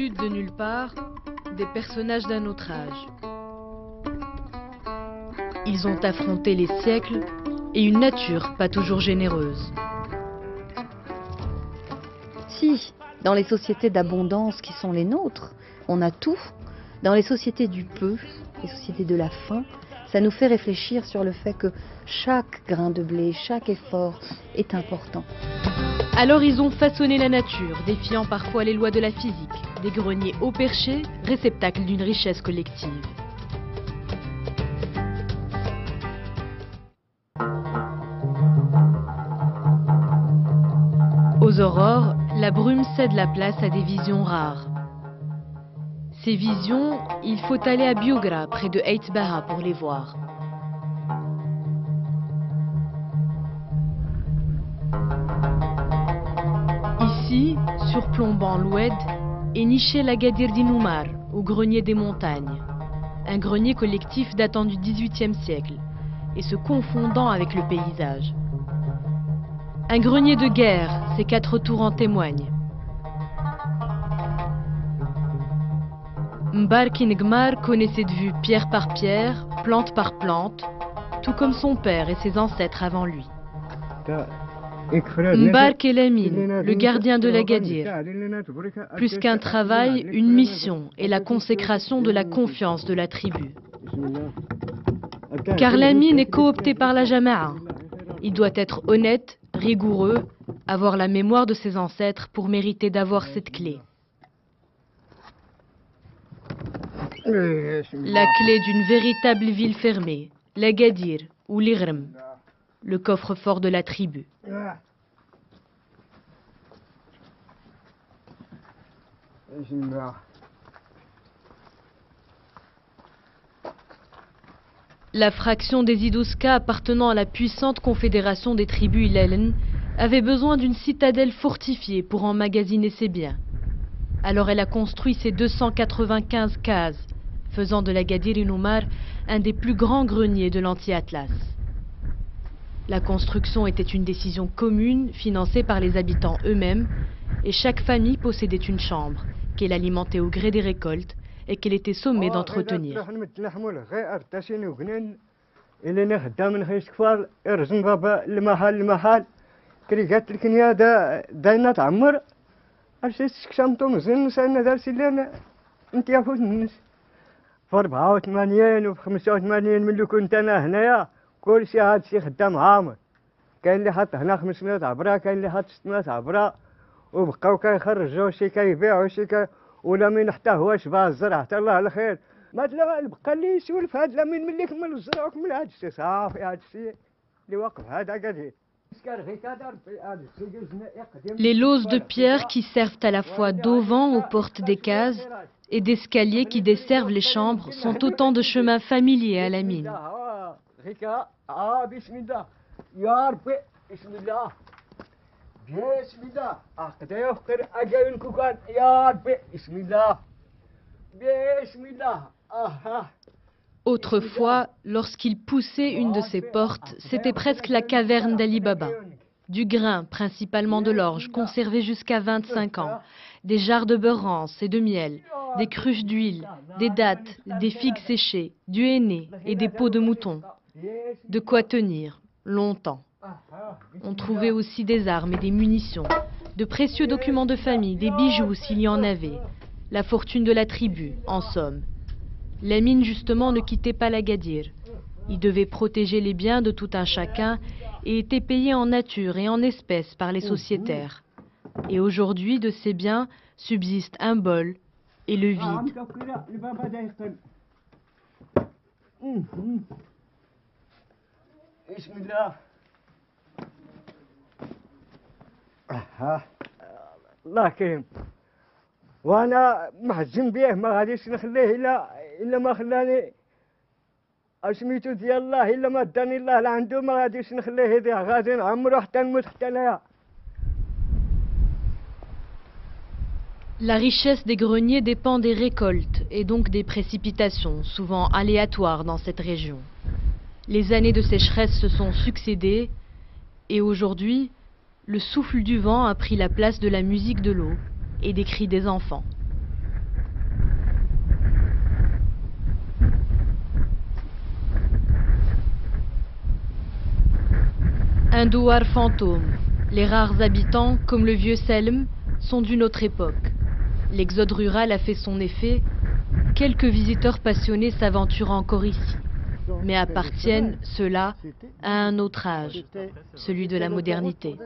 sud de nulle part, des personnages d'un autre âge. Ils ont affronté les siècles et une nature pas toujours généreuse. Si, dans les sociétés d'abondance qui sont les nôtres, on a tout. Dans les sociétés du peu, les sociétés de la faim, ça nous fait réfléchir sur le fait que chaque grain de blé, chaque effort est important. Alors ils ont façonné la nature, défiant parfois les lois de la physique, des greniers haut perchés, réceptacles d'une richesse collective. Aux aurores, la brume cède la place à des visions rares. Ces visions, il faut aller à Biougra, près de Heitbaha, pour les voir. Ici, surplombant l'Oued, est niché l'Agadir d'Inoumar, au grenier des montagnes. Un grenier collectif datant du XVIIIe siècle et se confondant avec le paysage. Un grenier de guerre, ses 4 tours en témoignent. Mbarki Ngmar connaît cette vue pierre par pierre, plante par plante, tout comme son père et ses ancêtres avant lui. Mbark Elamine, le gardien de l'Agadir. Plus qu'un travail, une mission et la consécration de la confiance de la tribu. Car Lamine est coopté par la Jama'a. Il doit être honnête, rigoureux, avoir la mémoire de ses ancêtres pour mériter d'avoir cette clé. La clé d'une véritable ville fermée, l'Agadir ou l'Irem, le coffre-fort de la tribu. La fraction des Idouska appartenant à la puissante confédération des tribus Ilelen avait besoin d'une citadelle fortifiée pour emmagasiner ses biens. Alors elle a construit ses 295 cases, faisant de l'Agadir Inoumar un des plus grands greniers de l'anti-Atlas. La construction était une décision commune, financée par les habitants eux-mêmes, et chaque famille possédait une chambre, qu'elle alimentait au gré des récoltes et qu'elle était sommée d'entretenir. كل شيء هذا الشيء خدام عامر كاين اللي حط هنا 500 عبره كاين اللي حط 600 عبره وبقاو كيخرجوا شي كيبيعوا شي ولا من حتى هو شبه الزرع حتى الله على خير ما بقى اللي يسولف هذا لمين ملي كمل الزرع وكمل هذا الشيء صافي هذا الشيء اللي واقف هذا قدير. Les loses de pierre qui servent à la fois d'auvent aux portes des cases et d'escaliers qui desservent les chambres sont autant de chemins familiers à la mine. Autrefois, lorsqu'il poussait une de ces portes, c'était presque la caverne d'Ali Baba. Du grain, principalement de l'orge, conservé jusqu'à 25 ans, des jarres de beurre rance et de miel, des cruches d'huile, des dattes, des figues séchées, du henné et des peaux de mouton. De quoi tenir longtemps. On trouvait aussi des armes et des munitions, de précieux documents de famille, des bijoux s'il y en avait, la fortune de la tribu, en somme. La mine, justement, ne quittait pas l'Agadir. Il devait protéger les biens de tout un chacun et était payé en nature et en espèces par les sociétaires. Et aujourd'hui, de ces biens subsiste un bol et le vide. وانا محزن بيه ما غاديش نخليه الا ما خلاني اسميتو ديال الله الا ما داني الله لعنده ما غاديش نخليه يضيع غادي نعمرو حتى نموت حتى انايا. La richesse des greniers dépend des récoltes et donc des précipitations, souvent aléatoires dans cette région. Les années de sécheresse se sont succédées et aujourd'hui, le souffle du vent a pris la place de la musique de l'eau et des cris des enfants. Un douar fantôme. Les rares habitants, comme le vieux Selm, sont d'une autre époque. L'exode rural a fait son effet. Quelques visiteurs passionnés s'aventurent encore ici, mais appartiennent, ceux-là, à un autre âge, celui de la modernité.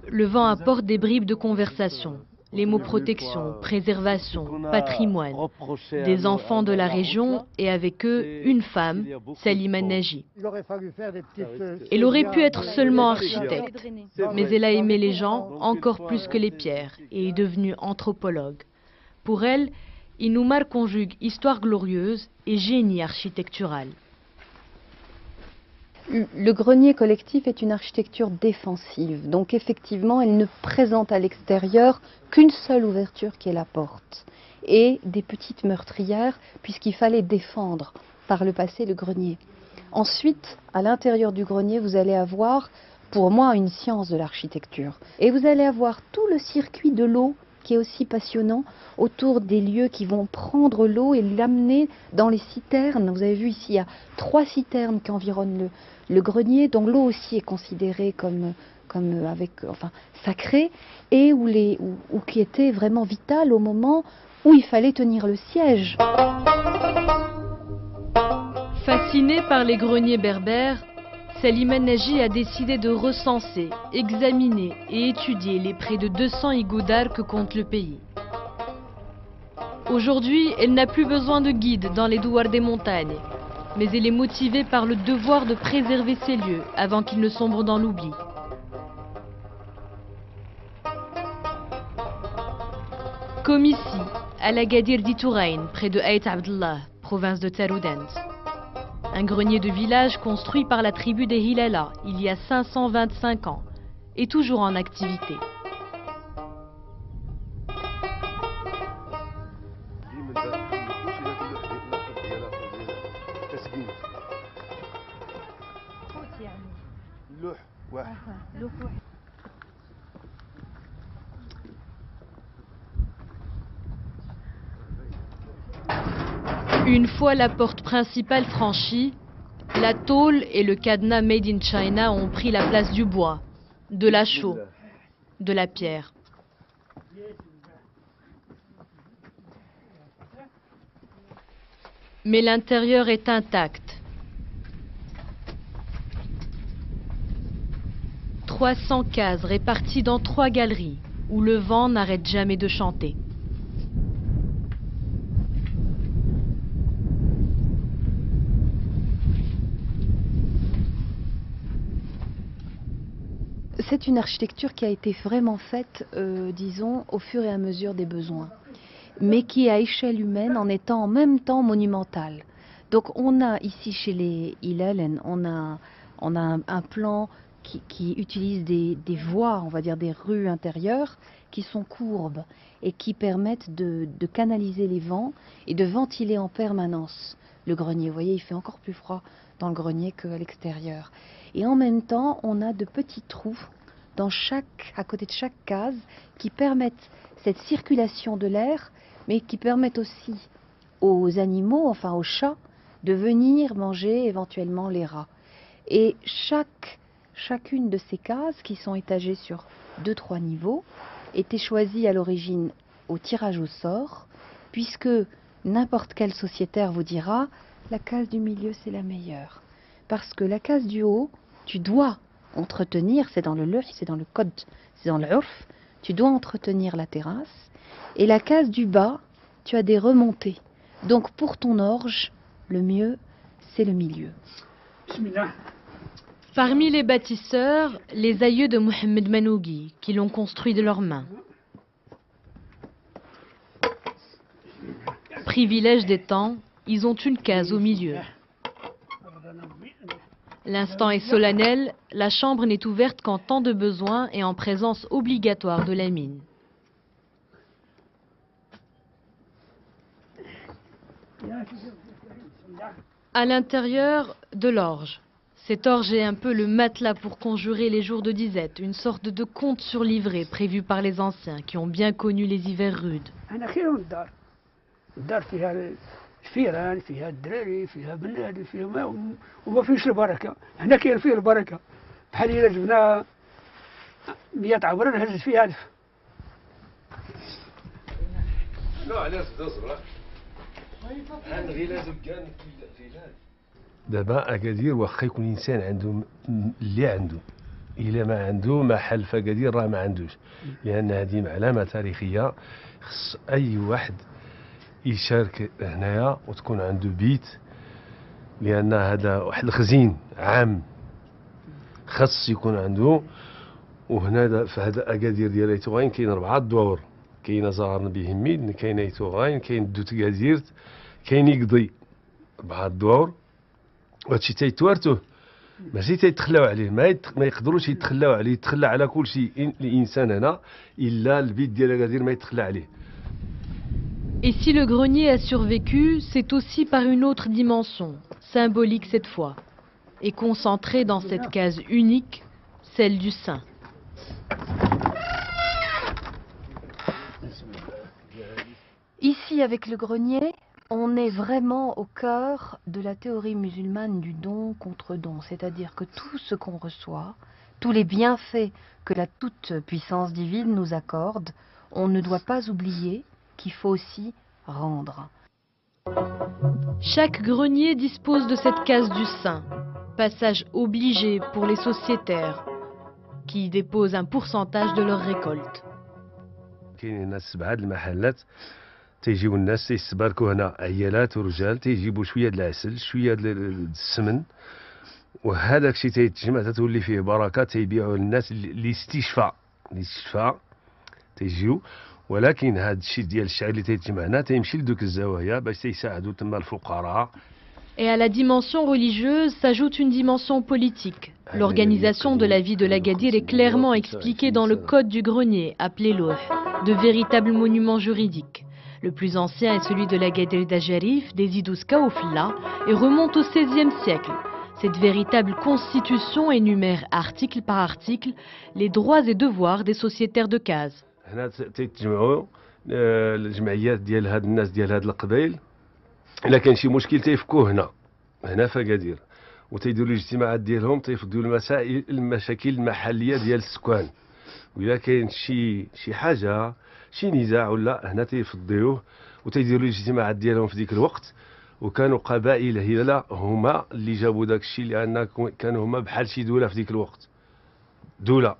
Le vent apporte des bribes de conversation. Les mots protection, préservation, patrimoine, des enfants de la région et avec eux une femme, Salima Naji. Elle aurait pu être seulement architecte, mais elle a aimé les gens encore plus que les pierres et est devenue anthropologue. Pour elle, Inoumar conjugue histoire glorieuse et génie architectural. Le grenier collectif est une architecture défensive, donc effectivement elle ne présente à l'extérieur qu'une seule ouverture qui est la porte et des petites meurtrières puisqu'il fallait défendre par le passé le grenier. Ensuite, à l'intérieur du grenier, vous allez avoir pour moi une science de l'architecture et vous allez avoir tout le circuit de l'eau qui est aussi passionnant autour des lieux qui vont prendre l'eau et l'amener dans les citernes. Vous avez vu ici, il y a 3 citernes qui environnent le grenier, dont l'eau aussi est considérée comme sacrée et où qui était vraiment vitale au moment où il fallait tenir le siège. Fasciné par les greniers berbères, Salima Naji a décidé de recenser, examiner et étudier les près de 200 igoudars que compte le pays. Aujourd'hui, elle n'a plus besoin de guide dans les douars des montagnes, mais elle est motivée par le devoir de préserver ces lieux avant qu'ils ne sombrent dans l'oubli. Comme ici, à l'Agadir d'Itourain, près de Ait Abdallah, province de Taroudant. Un grenier de village construit par la tribu des Hilala il y a 525 ans, est toujours en activité. Une fois la porte principale franchie, la tôle et le cadenas made in China ont pris la place du bois, de la chaux, de la pierre. Mais l'intérieur est intact. 300 cases réparties dans 3 galeries, où le vent n'arrête jamais de chanter. C'est une architecture qui a été vraiment faite, disons, au fur et à mesure des besoins, mais qui est à échelle humaine en étant en même temps monumentale. Donc on a ici chez les Hilalen, on a un plan qui utilise des voies, on va dire des rues intérieures, qui sont courbes et qui permettent de canaliser les vents et de ventiler en permanence le grenier. Vous voyez, il fait encore plus froid dans le grenier qu'à l'extérieur. Et en même temps, on a de petits trous à côté de chaque case qui permettent cette circulation de l'air, mais qui permettent aussi aux animaux, enfin aux chats, de venir manger éventuellement les rats. Et chacune de ces cases, qui sont étagées sur 2-3 niveaux, était choisie à l'origine au tirage au sort, puisque n'importe quel sociétaire vous dira la case du milieu c'est la meilleure. Parce que la case du haut, tu dois entretenir, c'est dans le luh, c'est dans le code, c'est dans le urf, tu dois entretenir la terrasse. Et la case du bas, tu as des remontées. Donc pour ton orge, le mieux, c'est le milieu. Parmi les bâtisseurs, les aïeux de Mohamed Manougui, qui l'ont construit de leurs mains. Privilège des temps, ils ont une case au milieu. L'instant est solennel, la chambre n'est ouverte qu'en temps de besoin et en présence obligatoire de la mine. À l'intérieur, de l'orge. Cette orge est un peu le matelas pour conjurer les jours de disette, une sorte de conte surlivré prévu par les anciens qui ont bien connu les hivers rudes. الفيران فيها الدراري فيها بنادي فيها وما فيش البركه. هنا كاين فيه البركه، بحال الا جبنا 100 عبره نهز فيها 1000. لا علاش تصبر عن غير لازم كان دابا أكادير واخا يكون الانسان عنده اللي عنده، الا ما عنده ما حل فأكادير راه ما عندوش، لان هذه علامه تاريخيه. خص اي واحد يشارك هنايا وتكون عنده بيت، لان هذا واحد الخزين عام خص يكون عنده. وهنا في هذا أكادير ديال ايتوغاين كاين 4 دواور، كاين زهر نبي هميد، كاين ايتوغاين، كاين دوت كازيرت، كاين يقضي 4 دواور. وهادشي تيتوارثوه ماشي تيتخلاو عليه، ما يقدروش يتخلاو عليه، يتخلى على كل شيء الانسان هنا الا البيت ديال أكادير ما يتخلى عليه. Et si le grenier a survécu, c'est aussi par une autre dimension, symbolique cette fois, et concentrée dans cette case unique, celle du saint. Ici, avec le grenier, on est vraiment au cœur de la théorie musulmane du don contre don, c'est-à-dire que tout ce qu'on reçoit, tous les bienfaits que la toute-puissance divine nous accorde, on ne doit pas oublier qu'il faut aussi rendre. Chaque grenier dispose de cette case du saint, passage obligé pour les sociétaires, qui y déposent un pourcentage de leur récolte. تيجيو الناس تيستباركوا هنا، عيالات ورجال تيجيبوا شويه د العسل شويه د السمن، وهذاك الشيء تيتجمع تتولي فيه بركه، تيبيعوه للناس الاستشفاء تيجيو. ولكن هذا الشيء ديال الشعير اللي تيتجمع هنا تيمشي لدوك الزوايا باش تيساعدوا تما الفقراء. Et à la dimension religieuse s'ajoute une dimension politique. L'organisation de la vie de l'Agadir est clairement expliquée dans le code du grenier, appelé Louh, de véritables monuments juridiques. Le plus ancien est celui de l'Agadir d'Ajarif, des Idouska au Filla, et remonte au XVIe siècle. Cette véritable constitution énumère article par article les droits et devoirs des sociétaires de case. هنا تيتجمعوا الجمعيات ديال هاد الناس ديال هاد القبائل، الا كان شي مشكل تيفكوه هنا في أكادير، وتيديروا الاجتماعات ديالهم تيفضوا المشاكل المحليه ديال السكان. وإلا كاين شي حاجه شي نزاع ولا هنا تيفضيوه وتيديروا الاجتماعات ديالهم في ديك الوقت. وكانوا قبائل هنا هما اللي جابوا داك الشيء، لان كانوا هما بحال شي دوله في ديك الوقت، دوله.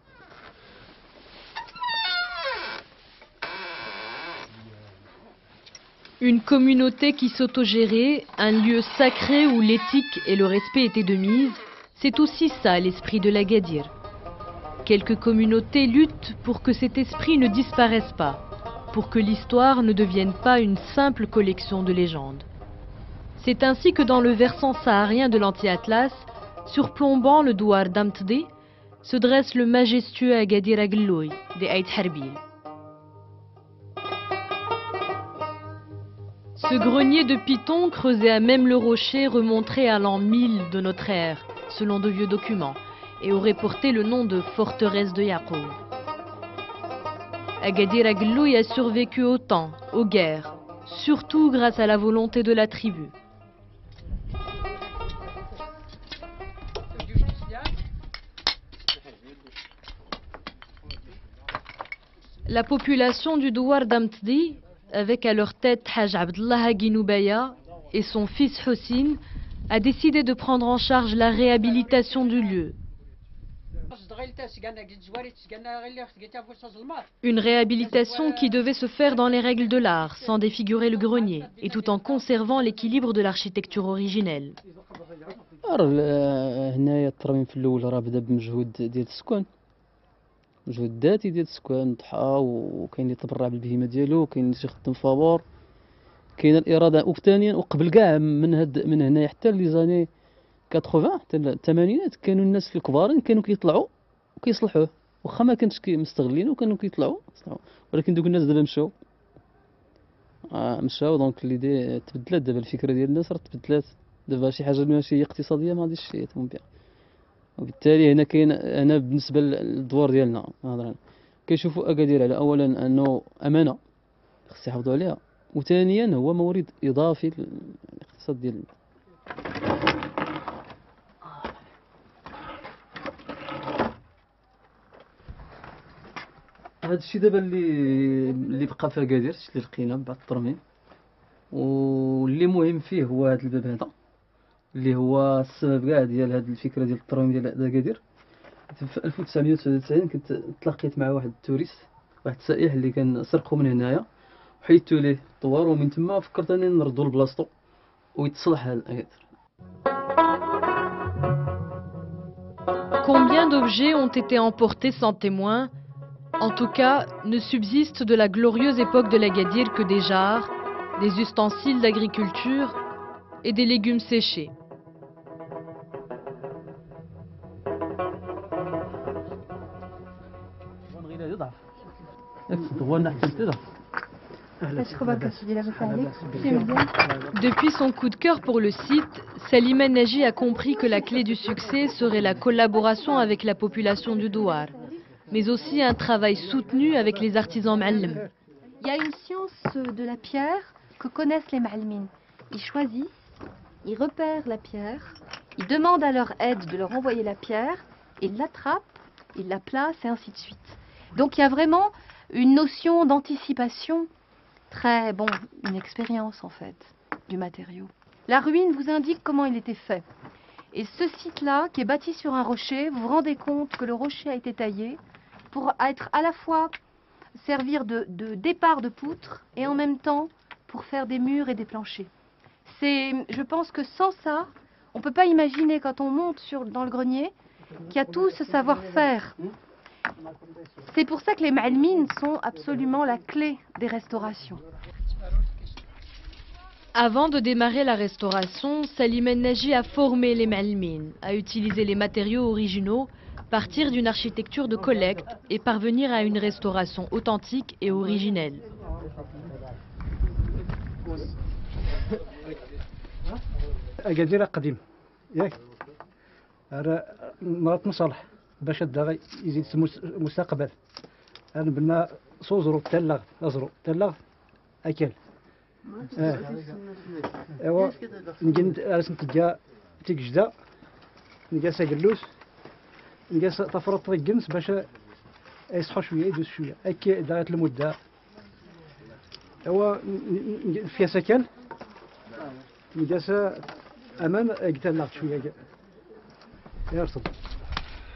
Une communauté qui s'autogérait, un lieu sacré où l'éthique et le respect étaient de mise, c'est aussi ça l'esprit de l'Agadir. Quelques communautés luttent pour que cet esprit ne disparaisse pas, pour que l'histoire ne devienne pas une simple collection de légendes. C'est ainsi que dans le versant saharien de l'Anti-Atlas, surplombant le douar d'Amtdi, se dresse le majestueux Agadir Agloui des Aït Harbil. Ce grenier de python creusé à même le rocher remonterait à l'an 1000 de notre ère, selon de vieux documents, et aurait porté le nom de forteresse de Yaqoub. Agadir Agloui a survécu au temps, aux guerres, surtout grâce à la volonté de la tribu. La population du douar d'Amtdi, avec à leur tête Haj Abdallah Haguinoubaya et son fils Hossein, a décidé de prendre en charge la réhabilitation du lieu. Une réhabilitation qui devait se faire dans les règles de l'art, sans défigurer le grenier, et tout en conservant l'équilibre de l'architecture originelle. مجهود ذاتي ديال السكان ضحى، وكاين اللي تبرع بالبهيمه ديالو، وكاين اللي تيخدم فابور، كاين الاراده. وثانيا وقبل كاع من هنايا حتى لي زاني 80 حتى الثمانينات كانوا الناس الكبارين كانوا كيطلعوا وكيصلحوه، واخا ما كانش مستغلين وكانوا كيطلعوا، ولكن دوك الناس دابا مشاو دونك ليدي تبدلات. دابا الفكره ديال الناس راه تبدلات، دابا شي حاجه ماشي اقتصاديه ما غاديش يهتموا بها. وبالتالي هنا كاين، انا بالنسبه للدوار ديالنا كيشوفوا أكادير على اولا انه امانه خص يحافظوا عليها، وثانيا هو مورد اضافي للاقتصاد ديال البلاد. هذا الشيء دابا اللي بقى في اكادير اللي لقينا بعد الترميم، واللي مهم فيه هو هذا الباب هذا اللي هو السبب كاع ديال هذه الفكره ديال الترميم ديال اكادير. في 1999 كنت تلاقيت مع واحد التوريست، واحد السائح اللي كان سرقو من هنايا وحيدتو ليه الطوار، ومن تما فكرت انني نردو لبلاصتو ويتصلح هذا اكادير. Combien d'objets ont été emportés sans témoin? En tout cas, ne subsiste de la glorieuse époque de l'Agadir que des jarres, des ustensiles d'agriculture et des légumes séchés. Depuis son coup de cœur pour le site, Salima Naji a compris que la clé du succès serait la collaboration avec la population du Douar, mais aussi un travail soutenu avec les artisans ma'allem. Il y a une science de la pierre que connaissent les ma'almines. Ils choisissent, ils repèrent la pierre, ils demandent à leur aide de leur envoyer la pierre, ils l'attrapent, ils la placent et ainsi de suite. Donc il y a vraiment une notion d'anticipation, très bon, une expérience en fait du matériau. La ruine vous indique comment il était fait. Et ce site-là, qui est bâti sur un rocher, vous vous rendez compte que le rocher a été taillé pour être à la fois servir de départ de poutre et en même temps pour faire des murs et des planchers. Je pense que sans ça, on ne peut pas imaginer quand on monte dans le grenier qu'il y a tout ce savoir-faire. C'est pour ça que les ma'almines sont absolument la clé des restaurations. Avant de démarrer la restauration, Salima Naji a formé les ma'almines à utiliser les matériaux originaux, partir d'une architecture de collecte et parvenir à une restauration authentique et originelle. أكادير قديم ياك مرات مصالح باش هذا يزيد مستقبل. أنا بنا صوزرو تلاغ أزرو تلاغ أكل ايوا نجي رسم تجدا نجي ساقلوس نجي تفرط الجنس باش يصحوا شويه يدوز شويه هكا دارت المده. ايوا فيها سكن نجي أمام قتلنا شويه يرصد.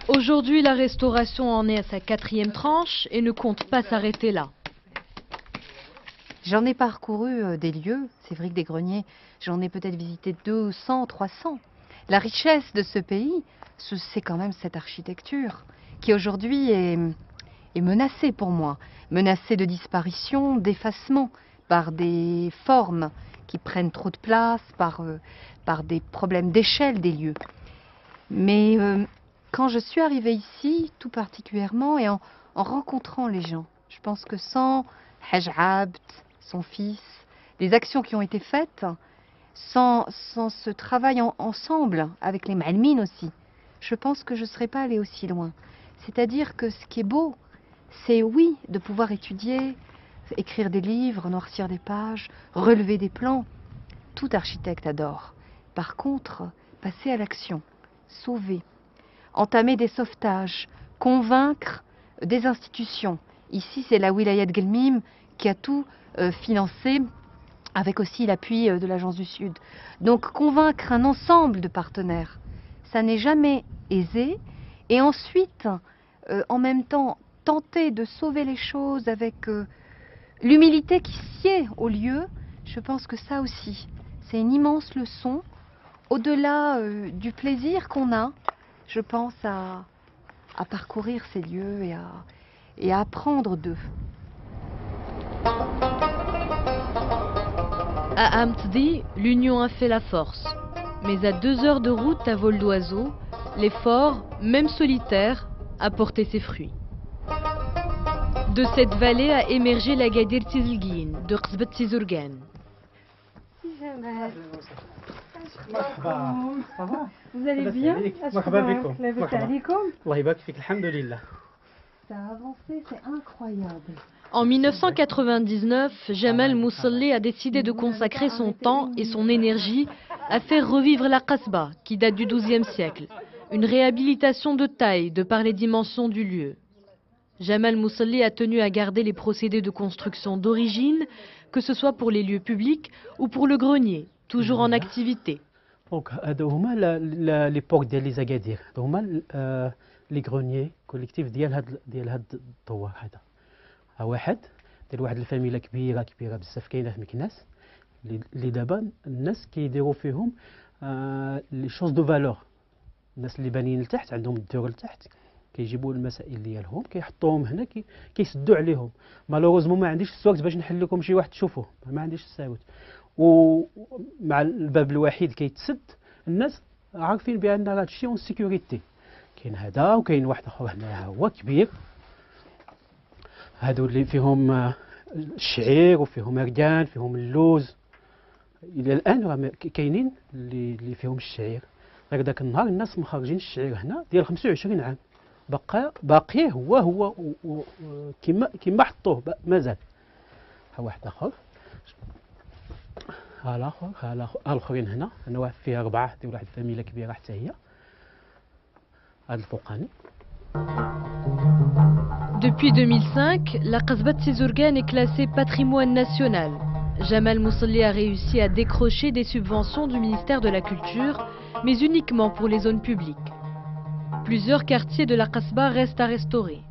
Aujourd'hui, la restauration en est à sa 4e tranche et ne compte pas s'arrêter là. J'en ai parcouru des lieux, c'est vrai que des greniers, j'en ai peut-être visité 200, 300. La richesse de ce pays, c'est quand même cette architecture qui aujourd'hui est menacée pour moi, menacée de disparition, d'effacement par des formes qui prennent trop de place, par des problèmes d'échelle des lieux. Mais quand je suis arrivée ici, tout particulièrement, et en rencontrant les gens, je pense que sans Haj Abd, son fils, les actions qui ont été faites, sans ce travail ensemble avec les ma'almines aussi, je pense que je ne serais pas allée aussi loin. C'est-à-dire que ce qui est beau, c'est oui, de pouvoir étudier, écrire des livres, noircir des pages, relever des plans. Tout architecte adore. Par contre, passer à l'action, sauver, entamer des sauvetages, convaincre des institutions. Ici, c'est la Wilaya de Guelmim qui a tout financé, avec aussi l'appui de l'Agence du Sud. Donc, convaincre un ensemble de partenaires, ça n'est jamais aisé. Et ensuite, en même temps, tenter de sauver les choses avec l'humilité qui sied au lieu, je pense que ça aussi, c'est une immense leçon. Au-delà du plaisir qu'on a, je pense à parcourir ces lieux et à apprendre d'eux. À Amtdi, l'union a fait la force. Mais à 2 heures de route à vol d'oiseau, l'effort, même solitaire, a porté ses fruits. De cette vallée a émergé la Gadir Tizilguine de Qsbat Tizurgan. Vous allez bien? الله يبارك فيك الحمد لله. Ça a avancé, c'est incroyable. En 1999, Jamal Moussalli a décidé de consacrer son temps et son énergie à faire revivre la Kasbah, qui date du XIIe siècle. Une réhabilitation de taille de par les dimensions du lieu. Jamal Moussalli a tenu à garder les procédés de construction d'origine, que ce soit pour les lieux publics ou pour le grenier, toujours en activité. Donc, هما l'époque ديال لي زكادير هما لي غرونيي كوليكتيف ديال هاد الدوار هذا. واحد ديال واحد الفاميله كبيره بزاف كاينه في مكناس اللي دابا الناس كيديروا فيهم لي شوز دو فالور. الناس اللي بانيين لتحت عندهم الدور لتحت كيجيبوا المسائل ديالهم كيحطوهم هنا كيسدوا عليهم. مالوغوزمون ما عنديش الوقت باش نحل لكم شي واحد تشوفوه، ما عنديش الساوت. ومع الباب الوحيد كيتسد الناس عارفين بان هذا الشيء اون سيكوريتي. كاين هذا وكاين واحد اخر هنا هو كبير، هادو اللي فيهم الشعير وفيهم مرقان فيهم اللوز. الى الان راه كاينين اللي فيهم الشعير. غير ذاك النهار الناس مخرجين الشعير هنا ديال 25 عام باقي هو كيما حطوه مازال. ها واحد اخر، ها الاخرين هنا واحد فيها 4 ديال واحد الفاميله كبيره حتى هي. هذا الفوقاني. Depuis 2005, la Kasbah de Sizurgan est classée patrimoine national. Jamal Moussalli a réussi à décrocher des subventions du ministère de la Culture, mais uniquement pour les zones publiques. Plusieurs quartiers de la Kasbah restent à restaurer.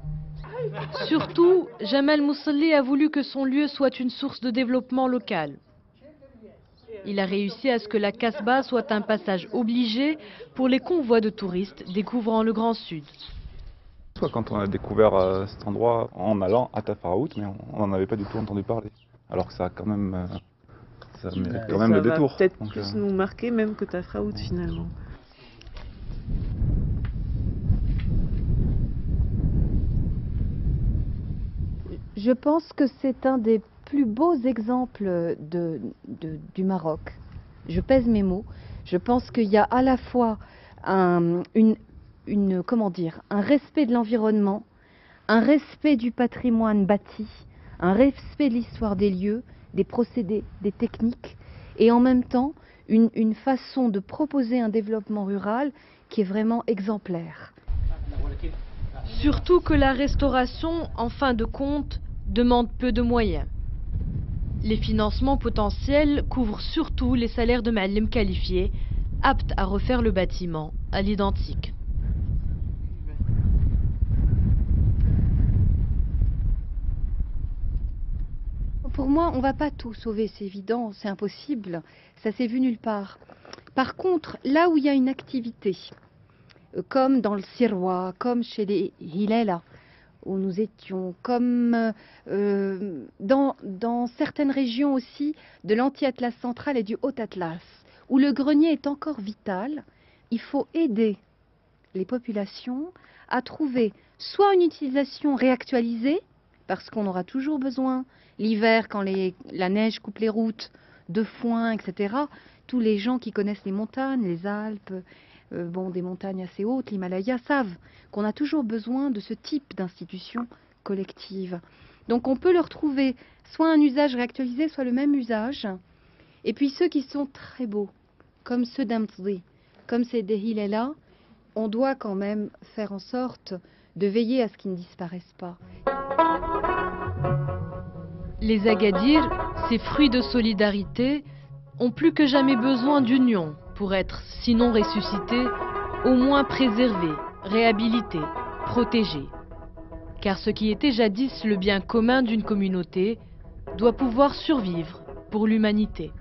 Surtout, Jamal Moussalli a voulu que son lieu soit une source de développement local. Il a réussi à ce que la Kasbah soit un passage obligé pour les convois de touristes découvrant le Grand Sud. Quand on a découvert cet endroit en allant à Tafraout, mais on n'en avait pas du tout entendu parler. Alors que ça a quand même, ça mérite quand même le détour. Ça va peut-être plus nous marquer même que Tafraout finalement. Je pense que c'est un des plus beaux exemples du Maroc. Je pèse mes mots. Je pense qu'il y a à la fois un respect de l'environnement, un respect du patrimoine bâti, un respect de l'histoire des lieux, des procédés, des techniques, et en même temps une façon de proposer un développement rural qui est vraiment exemplaire. Surtout que la restauration, en fin de compte, demande peu de moyens. Les financements potentiels couvrent surtout les salaires de ma'allim qualifiés, aptes à refaire le bâtiment à l'identique. Pour moi, on ne va pas tout sauver, c'est évident, c'est impossible, ça s'est vu nulle part. Par contre, là où il y a une activité, comme dans le Sirois, comme chez les Hilela, où nous étions, comme dans certaines régions aussi de l'anti-Atlas central et du Haut-Atlas, où le grenier est encore vital, il faut aider les populations à trouver soit une utilisation réactualisée, parce qu'on aura toujours besoin, l'hiver, quand la neige coupe les routes, de foin, etc., tous les gens qui connaissent les montagnes, les Alpes, des montagnes assez hautes, l'Himalaya, savent qu'on a toujours besoin de ce type d'institution collective. Donc on peut leur trouver soit un usage réactualisé, soit le même usage. Et puis ceux qui sont très beaux, comme ceux d'Amtzi, comme ces Hilela, on doit quand même faire en sorte de veiller à ce qu'ils ne disparaissent pas. Les Agadir, ces fruits de solidarité, ont plus que jamais besoin d'union pour être, sinon ressuscités, au moins préservés, réhabilités, protégés. Car ce qui était jadis le bien commun d'une communauté doit pouvoir survivre pour l'humanité.